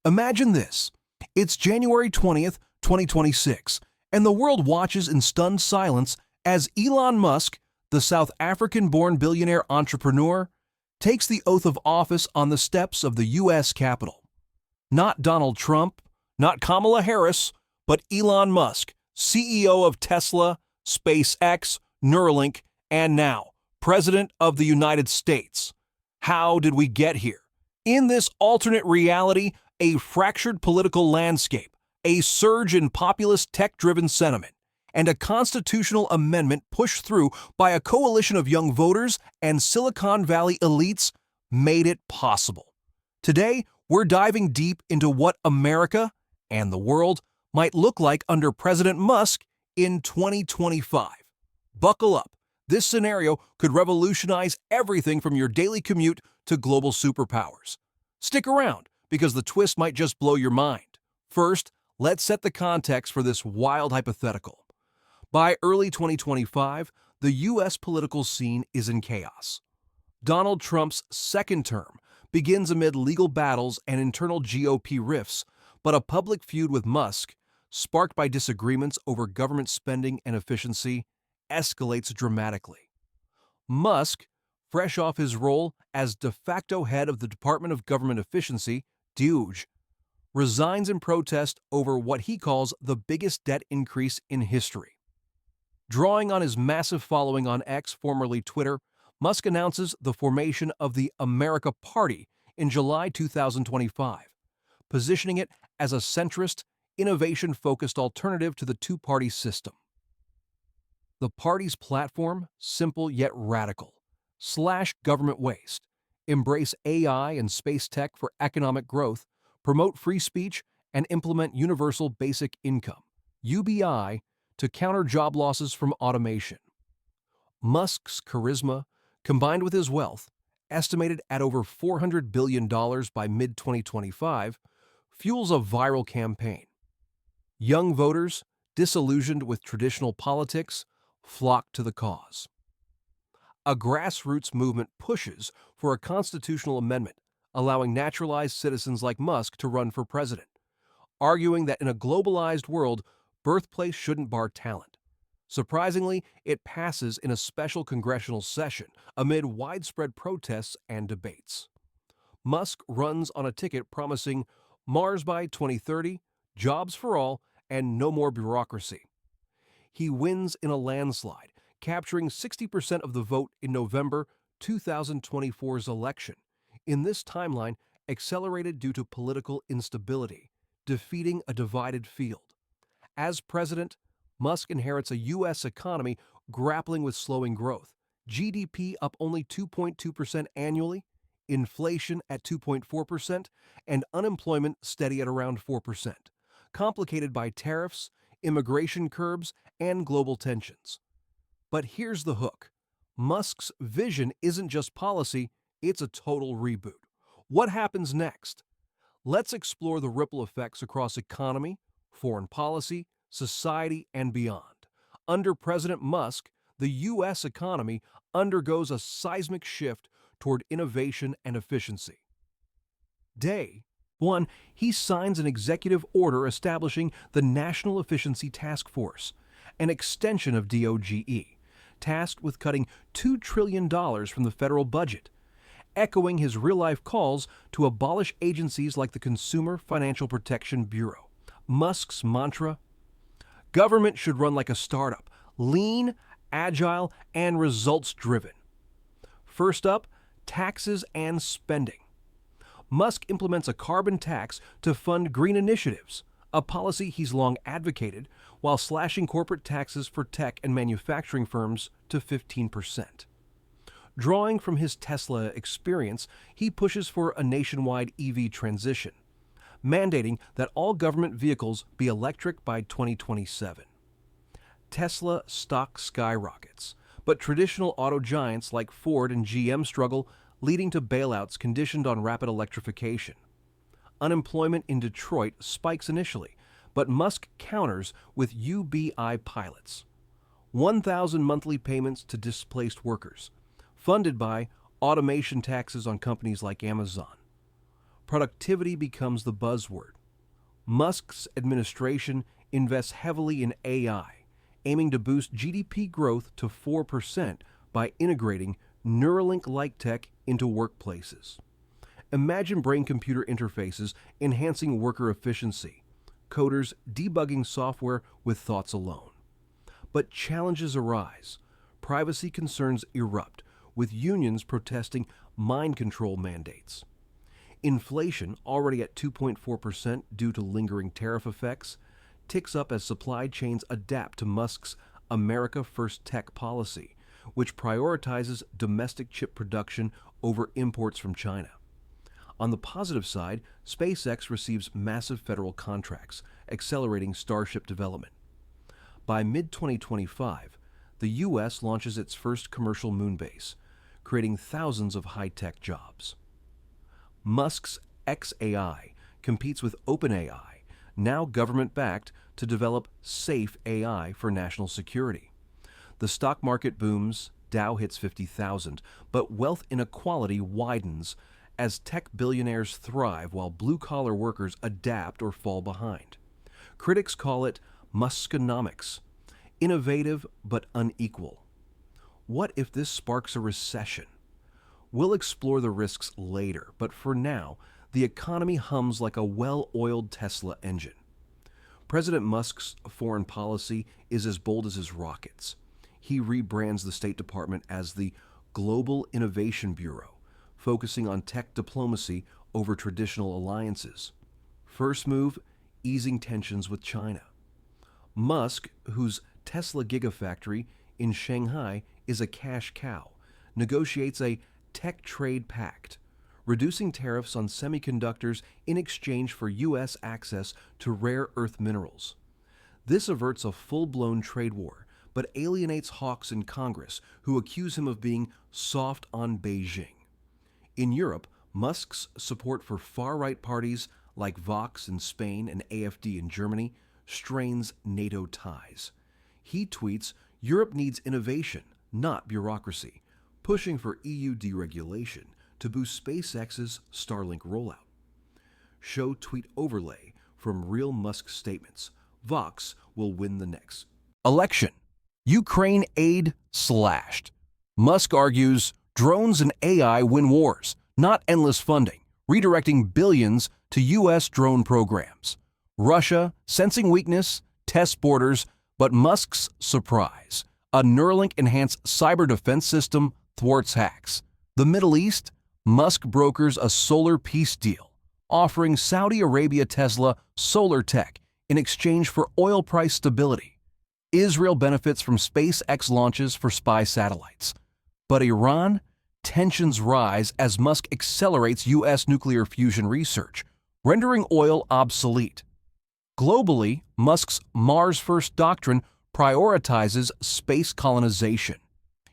Imagine this. It's January 20th, 2026, and the world watches in stunned silence as Elon Musk, the South African-born billionaire entrepreneur, takes the oath of office on the steps of the U.S. Capitol. Not Donald Trump, not Kamala Harris, but Elon Musk, CEO of Tesla, SpaceX, Neuralink, and now, President of the United States. How did we get here? In this alternate reality, a fractured political landscape, a surge in populist tech-driven sentiment, and a constitutional amendment pushed through by a coalition of young voters and Silicon Valley elites made it possible. Today, we're diving deep into what America and the world might look like under President Musk in 2025. Buckle up. This scenario could revolutionize everything from your daily commute to global superpowers. Stick around, because the twist might just blow your mind. First, let's set the context for this wild hypothetical. By early 2025, the U.S. political scene is in chaos. Donald Trump's second term begins amid legal battles and internal GOP rifts, but a public feud with Musk, sparked by disagreements over government spending and efficiency, escalates dramatically. Musk, fresh off his role as de facto head of the Department of Government Efficiency, DOGE, resigns in protest over what he calls the biggest debt increase in history. Drawing on his massive following on X, formerly Twitter, Musk announces the formation of the America Party in July 2025, positioning it as a centrist, innovation-focused alternative to the two-party system. The party's platform, simple yet radical: slash government waste, embrace AI and space tech for economic growth, promote free speech, and implement universal basic income, UBI, to counter job losses from automation. Musk's charisma, combined with his wealth, estimated at over $400 billion by mid-2025, fuels a viral campaign. Young voters, disillusioned with traditional politics, flock to the cause. A grassroots movement pushes for a constitutional amendment allowing naturalized citizens like Musk to run for president, arguing that in a globalized world, birthplace shouldn't bar talent. Surprisingly, it passes in a special congressional session amid widespread protests and debates. Musk runs on a ticket promising Mars by 2030, jobs for all, and no more bureaucracy. He wins in a landslide, capturing 60% of the vote in November 2024's election. In this timeline, accelerated due to political instability, defeating a divided field. As president, Musk inherits a U.S. economy grappling with slowing growth, GDP up only 2.2% annually, inflation at 2.4%, and unemployment steady at around 4%, complicated by tariffs, immigration curbs, and global tensions. But here's the hook. Musk's vision isn't just policy, it's a total reboot. What happens next? Let's explore the ripple effects across economy, foreign policy, society, and beyond. Under President Musk, the U.S. economy undergoes a seismic shift toward innovation and efficiency. Day 1, he signs an executive order establishing the National Efficiency Task Force, an extension of DOGE, tasked with cutting $2 trillion from the federal budget, echoing his real-life calls to abolish agencies like the Consumer Financial Protection Bureau. Musk's mantra: government should run like a startup, lean, agile, and results-driven. First up, taxes and spending. Musk implements a carbon tax to fund green initiatives, a policy he's long advocated, while slashing corporate taxes for tech and manufacturing firms to 15%. Drawing from his Tesla experience, he pushes for a nationwide EV transition, mandating that all government vehicles be electric by 2027. Tesla stock skyrockets, but traditional auto giants like Ford and GM struggle, leading to bailouts conditioned on rapid electrification. Unemployment in Detroit spikes initially, but Musk counters with UBI pilots, 1,000 monthly payments to displaced workers, funded by automation taxes on companies like Amazon. productivity becomes the buzzword. Musk's administration invests heavily in AI, aiming to boost GDP growth to 4% by integrating Neuralink-like tech into workplaces. Imagine brain-computer interfaces enhancing worker efficiency, coders debugging software with thoughts alone. But challenges arise. Privacy concerns erupt, with unions protesting mind control mandates. Inflation, already at 2.4% due to lingering tariff effects, ticks up as supply chains adapt to Musk's America First tech policy, which prioritizes domestic chip production over imports from China. On the positive side, SpaceX receives massive federal contracts, accelerating Starship development. By mid-2025, the U.S. launches its first commercial moon base, creating thousands of high-tech jobs. Musk's xAI competes with OpenAI, now government-backed, to develop safe AI for national security. The stock market booms, Dow hits 50,000, but wealth inequality widens as tech billionaires thrive while blue-collar workers adapt or fall behind. Critics call it Muskonomics, innovative but unequal. What if this sparks a recession? We'll explore the risks later, but for now, the economy hums like a well-oiled Tesla engine. President Musk's foreign policy is as bold as his rockets. He rebrands the State Department as the Global Innovation Bureau, focusing on tech diplomacy over traditional alliances. First move, easing tensions with China. Musk, whose Tesla Gigafactory in Shanghai is a cash cow, negotiates a tech trade pact, reducing tariffs on semiconductors in exchange for U.S. access to rare earth minerals. This averts a full-blown trade war, but alienates hawks in Congress who accuse him of being soft on Beijing. In Europe, Musk's support for far-right parties like Vox in Spain and AfD in Germany strains NATO ties. He tweets, "Europe needs innovation, not bureaucracy," pushing for EU deregulation to boost SpaceX's Starlink rollout. Show tweet overlay from real Musk statements. Vox will win the next election. Ukraine aid slashed. Musk argues drones and AI win wars, not endless funding, redirecting billions to U.S. drone programs. Russia, sensing weakness, tests borders, but Musk's surprise. A Neuralink-enhanced cyber defense system thwarts hacks. The Middle East, Musk brokers a solar peace deal, offering Saudi Arabia Tesla solar tech in exchange for oil price stability. Israel benefits from SpaceX launches for spy satellites. But Iran? Tensions rise as Musk accelerates U.S. nuclear fusion research, rendering oil obsolete. Globally, Musk's Mars First doctrine prioritizes space colonization.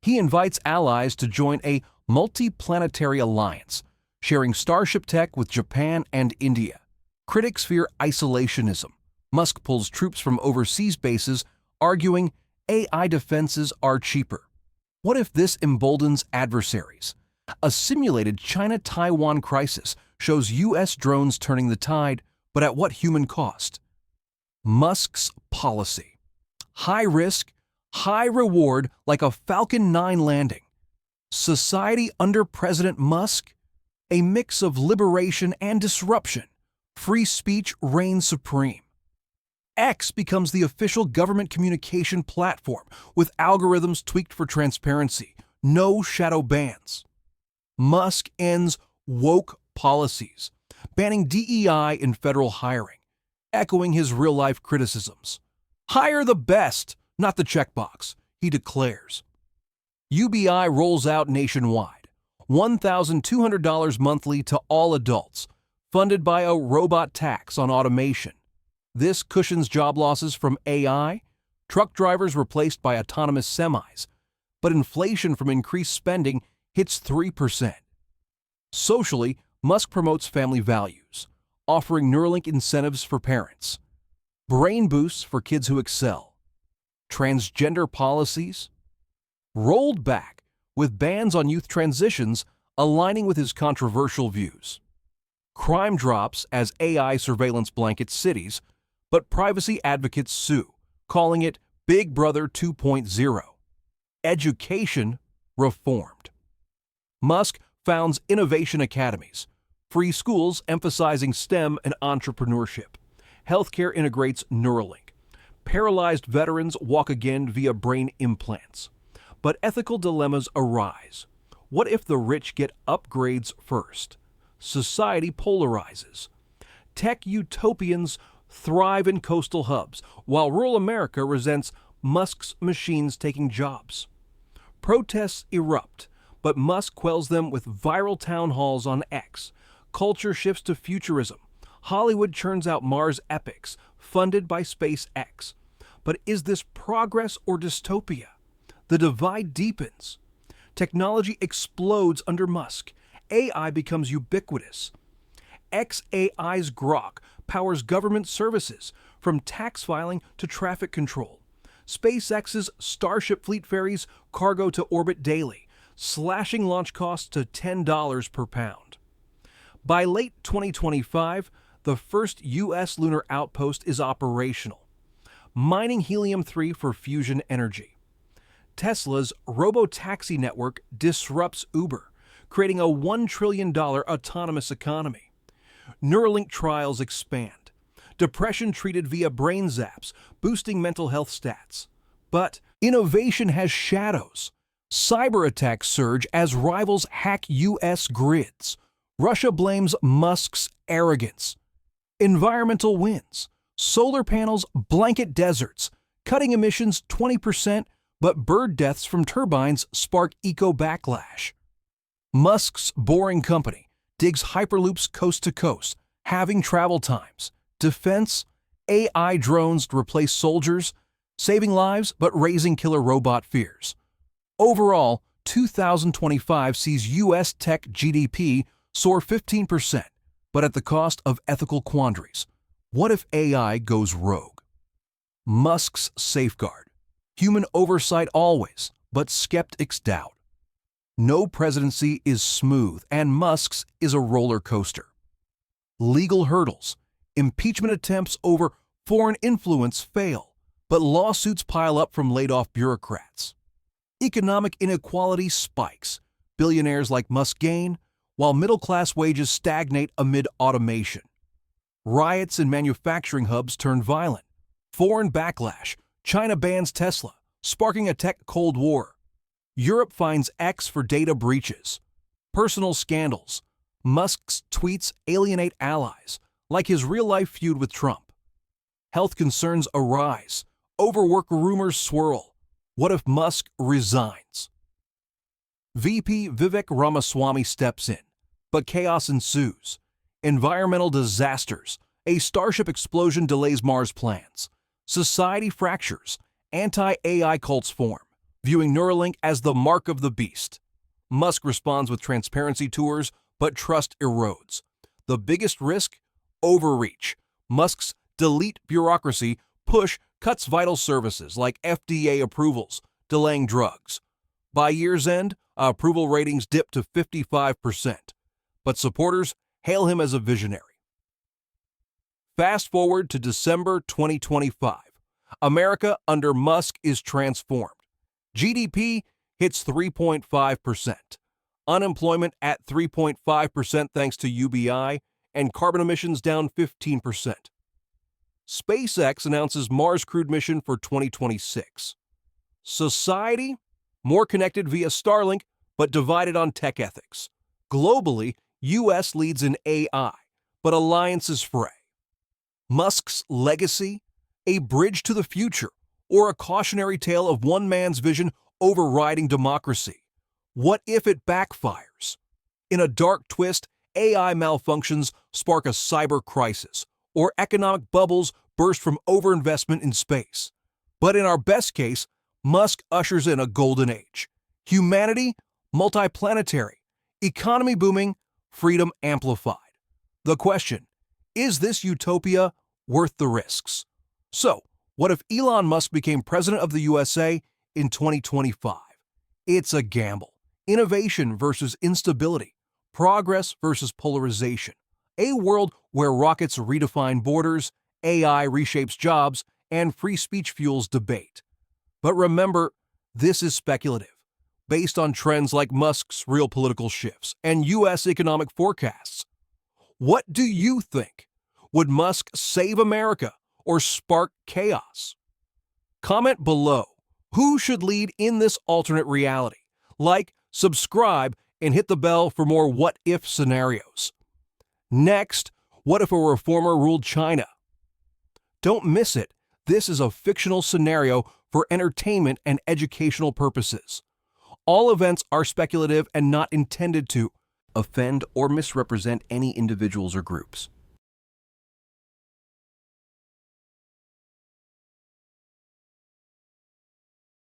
He invites allies to join a multi-planetary alliance, sharing Starship tech with Japan and India. Critics fear isolationism. Musk pulls troops from overseas bases, arguing AI defenses are cheaper. What if this emboldens adversaries? A simulated China-Taiwan crisis shows U.S. drones turning the tide, but at what human cost? Musk's policy. High risk, high reward like a Falcon 9 landing. Society under President Musk? A mix of liberation and disruption. Free speech reigns supreme. X becomes the official government communication platform with algorithms tweaked for transparency. No shadow bans. Musk ends woke policies, banning DEI in federal hiring, echoing his real-life criticisms. Hire the best, not the checkbox, he declares. UBI rolls out nationwide, $1,200 monthly to all adults, funded by a robot tax on automation. This cushions job losses from AI, truck drivers replaced by autonomous semis, but inflation from increased spending hits 3%. Socially, Musk promotes family values, offering Neuralink incentives for parents, brain boosts for kids who excel, transgender policies, rolled back with bans on youth transitions aligning with his controversial views. Crime drops as AI surveillance blankets cities, but privacy advocates sue, calling it Big Brother 2.0. Education reformed. Musk founds innovation academies, free schools emphasizing STEM and entrepreneurship. Healthcare integrates Neuralink. Paralyzed veterans walk again via brain implants. But ethical dilemmas arise. What if the rich get upgrades first? Society polarizes. Tech utopians thrive in coastal hubs, while rural America resents Musk's machines taking jobs. Protests erupt, but Musk quells them with viral town halls on X. Culture shifts to futurism. Hollywood churns out Mars epics, funded by SpaceX. But is this progress or dystopia? The divide deepens. Technology explodes under Musk. AI becomes ubiquitous. xAI's Grok powers government services, from tax filing to traffic control. SpaceX's Starship fleet ferries cargo to orbit daily, slashing launch costs to $10 per pound. By late 2025, the first U.S. lunar outpost is operational, mining helium-3 for fusion energy. Tesla's robo-taxi network disrupts Uber, creating a $1 trillion autonomous economy. Neuralink trials expand. Depression treated via brain zaps, boosting mental health stats. But innovation has shadows. Cyber attacks surge as rivals hack U.S. grids. Russia blames Musk's arrogance. Environmental wins. Solar panels blanket deserts, cutting emissions 20%, but bird deaths from turbines spark eco-backlash. Musk's Boring Company digs hyperloops coast to coast, halving travel times. Defense, AI drones replace soldiers, saving lives but raising killer robot fears. Overall, 2025 sees U.S. tech GDP soar 15%, but at the cost of ethical quandaries. What if AI goes rogue? Musk's safeguard. Human oversight always, but skeptics doubt. No presidency is smooth, and Musk's is a roller coaster. Legal hurdles. Impeachment attempts over foreign influence fail, but lawsuits pile up from laid-off bureaucrats. Economic inequality spikes. Billionaires like Musk gain, while middle-class wages stagnate amid automation. Riots in manufacturing hubs turn violent. Foreign backlash. China bans Tesla, sparking a tech Cold War. Europe finds X for data breaches. Personal scandals. Musk's tweets alienate allies, like his real-life feud with Trump. Health concerns arise. Overwork rumors swirl. What if Musk resigns? VP Vivek Ramaswamy steps in, but chaos ensues. Environmental disasters. A Starship explosion delays Mars plans. Society fractures. Anti-AI cults form, viewing Neuralink as the mark of the beast. Musk responds with transparency tours, but trust erodes. The biggest risk? Overreach. Musk's delete bureaucracy push cuts vital services like FDA approvals, delaying drugs. By year's end, approval ratings dip to 55%, but supporters hail him as a visionary. Fast forward to December 2025. America under Musk is transformed. GDP hits 3.5%. Unemployment at 3.5% thanks to UBI, and carbon emissions down 15%. SpaceX announces Mars crewed mission for 2026. Society? More connected via Starlink, but divided on tech ethics. Globally, U.S. leads in AI, but alliances fray. Musk's legacy? A bridge to the future, or a cautionary tale of one man's vision overriding democracy? What if it backfires? In a dark twist, AI malfunctions spark a cyber crisis, or economic bubbles burst from overinvestment in space. But in our best case, Musk ushers in a golden age. Humanity, multiplanetary. Economy booming, freedom amplified. The question, is this utopia worth the risks? So, what if Elon Musk became president of the USA in 2025? It's a gamble. Innovation versus instability. Progress versus polarization. A world where rockets redefine borders, AI reshapes jobs, and free speech fuels debate. But remember, this is speculative, based on trends like Musk's real political shifts and U.S. economic forecasts. What do you think? Would Musk save America or spark chaos? Comment below. Who should lead in this alternate reality? Like, subscribe, and hit the bell for more what-if scenarios. Next, what if a reformer ruled China? Don't miss it. This is a fictional scenario for entertainment and educational purposes. All events are speculative and not intended to offend or misrepresent any individuals or groups.